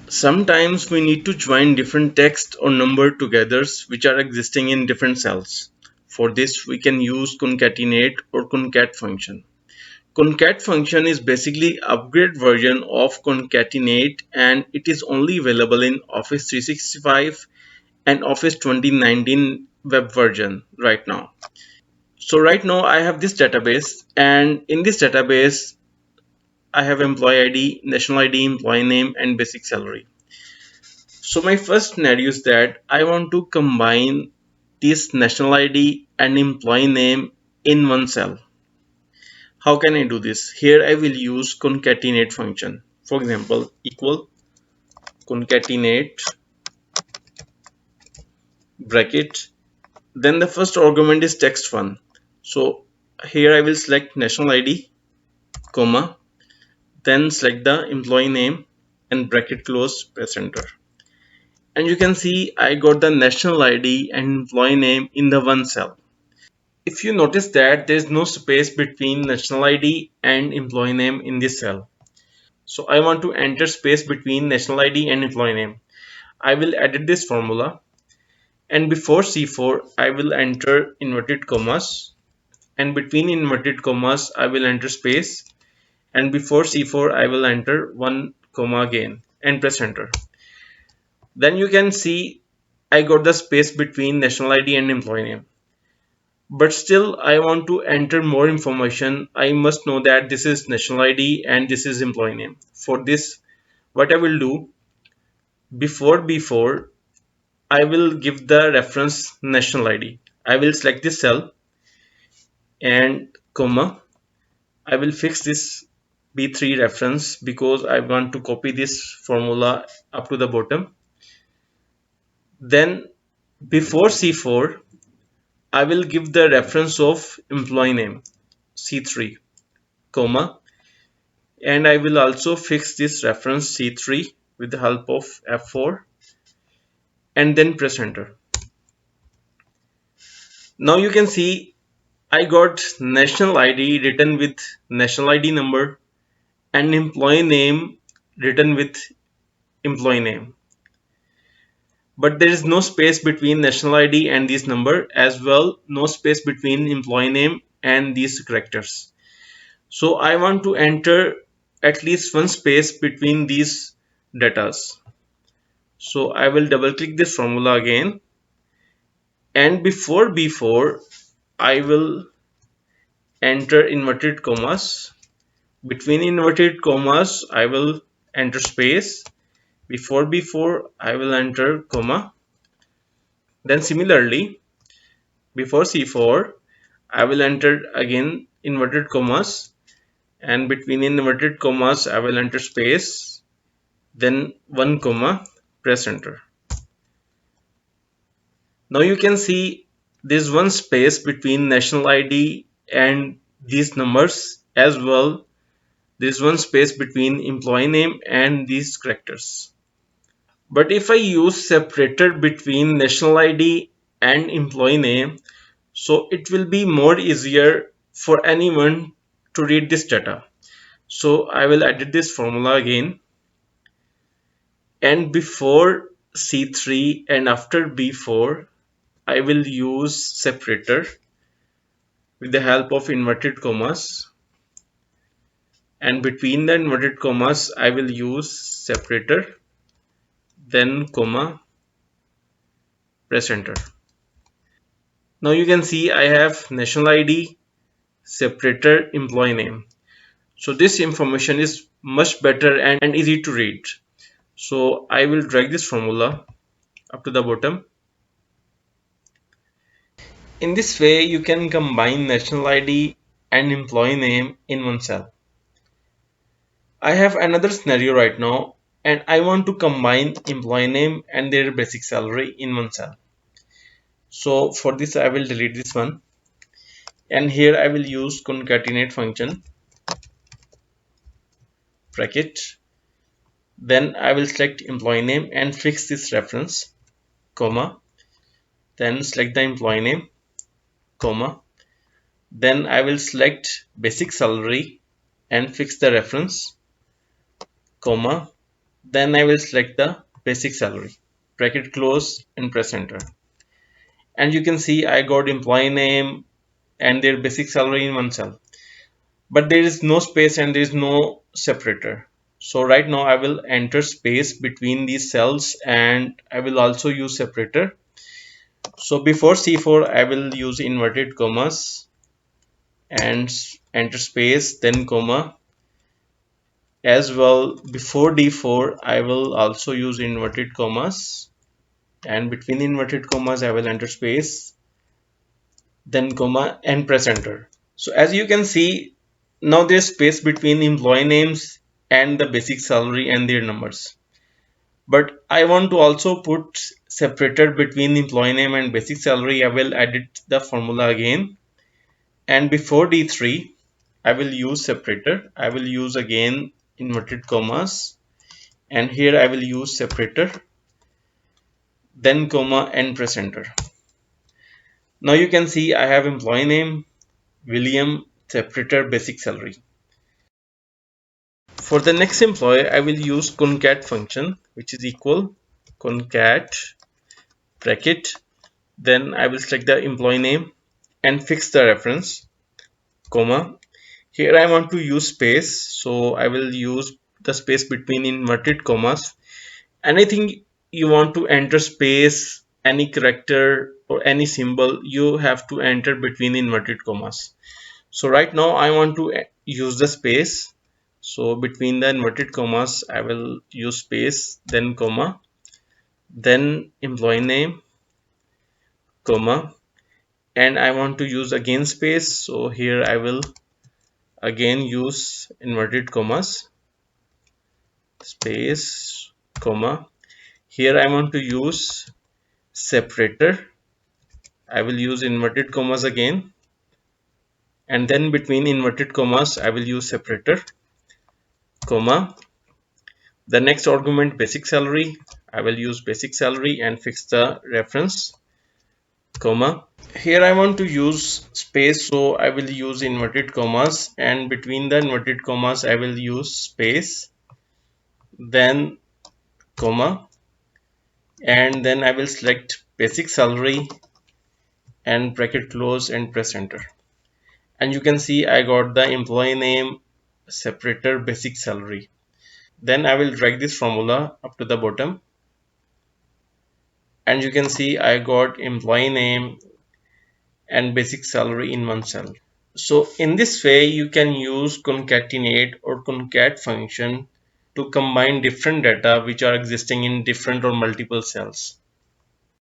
Sometimes we need to join different text or number together which are existing in different cells. For this we can use concatenate or concat function. Concat function is basically upgrade version of concatenate, and it is only available in Office 365 and Office 2019 web version right now. So right now I have this database, and in this database I have employee ID, national ID, employee name, and basic salary. So my first scenario is that I want to combine this national ID and employee name in one cell. How can I do this? Here I will use concatenate function. For example, equal concatenate bracket. Then the first argument is text one. So here I will select national ID, comma, then select the employee name and bracket close, press enter. And you can see I got the national ID and employee name in the one cell. If you notice that there is no space between national ID and employee name in this cell. So I want to enter space between national ID and employee name. I will edit this formula, and before C4 I will enter inverted commas, and between inverted commas I will enter space, and before C4 I will enter 1 comma again and press enter. Then you can see I got the space between national ID and employee name. But still I want to enter more information. I must know that this is national ID and this is employee name. For this, what I will do, before I will give the reference national ID. I will select this cell and comma. I will fix this B3 reference because I want to copy this formula up to the bottom. Then before C4 I will give the reference of employee name C3, comma, and I will also fix this reference C3 with the help of F4 and then press enter. Now you can see I got national ID written with national ID number and employee name written with employee name. But there is no space between national ID and this number, as well no space between employee name and these characters. So I want to enter at least one space between these datas. So I will double click this formula again, and before B4 I will enter inverted commas. Between inverted commas I will enter space. Before B4 I will enter comma. Then similarly before C4 I will enter again inverted commas, and between inverted commas I will enter space, then 1 comma, press enter. Now you can see there's one space between national ID and these numbers, as well there's one space between employee name and these characters. But if I use separator between national ID and employee name, so it will be more easier for anyone to read this data. So I will edit this formula again, and before C3 and after B4 I will use separator with the help of inverted commas, and between the inverted commas I will use separator, then comma, press enter. Now you can see I have national ID, separator, employee name. So this information is much better and easy to read. So I will drag this formula up to the bottom. In this way you can combine national ID and employee name in one cell. I have another scenario right now, and I want to combine employee name and their basic salary in one cell. So for this I will delete this one, and here I will use concatenate function bracket. Then I will select employee name and fix this reference, comma, then select the employee name, comma, then I will select basic salary and fix the reference, comma, Then I will select the basic salary, bracket close and press enter. And you can see I got employee name and their basic salary in one cell. But there is no space and there is no separator. So right now I will enter space between these cells and I will also use separator. So before C4 I will use inverted commas and enter space, then comma. As well, before D4 I will also use inverted commas, and between inverted commas I will enter space, then comma, and press enter. So as you can see, now there's space between employee names and the basic salary and their numbers. But I want to also put separator between employee name and basic salary. I will edit the formula again, and before D3 I will use separator. I will use again inverted commas, and here I will use separator, then comma, and press enter. Now you can see I have employee name William, separator, basic salary. For the next employee I will use concat function, which is equal concat bracket, then I will select the employee name and fix the reference, comma. Here I want to use space, so I will use the space between inverted commas. Anything you want to enter space, any character or any symbol, you have to enter between inverted commas. So right now I want to use the space, so between the inverted commas I will use space, then comma, then employee name, comma, and I want to use again space, so here I will again use inverted commas, space, comma. Here I want to use separator. I will use inverted commas again, and then between inverted commas I will use separator, comma. The next argument basic salary, I will use basic salary and fix the reference, comma. Here I want to use space, so I will use inverted commas, and between the inverted commas I will use space, then comma, and then I will select basic salary and bracket close and press enter. And you can see I got the employee name, separator, basic salary. Then I will drag this formula up to the bottom, and you can see I got employee name and basic salary in one cell. So in this way you can use concatenate or concat function to combine different data which are existing in different or multiple cells.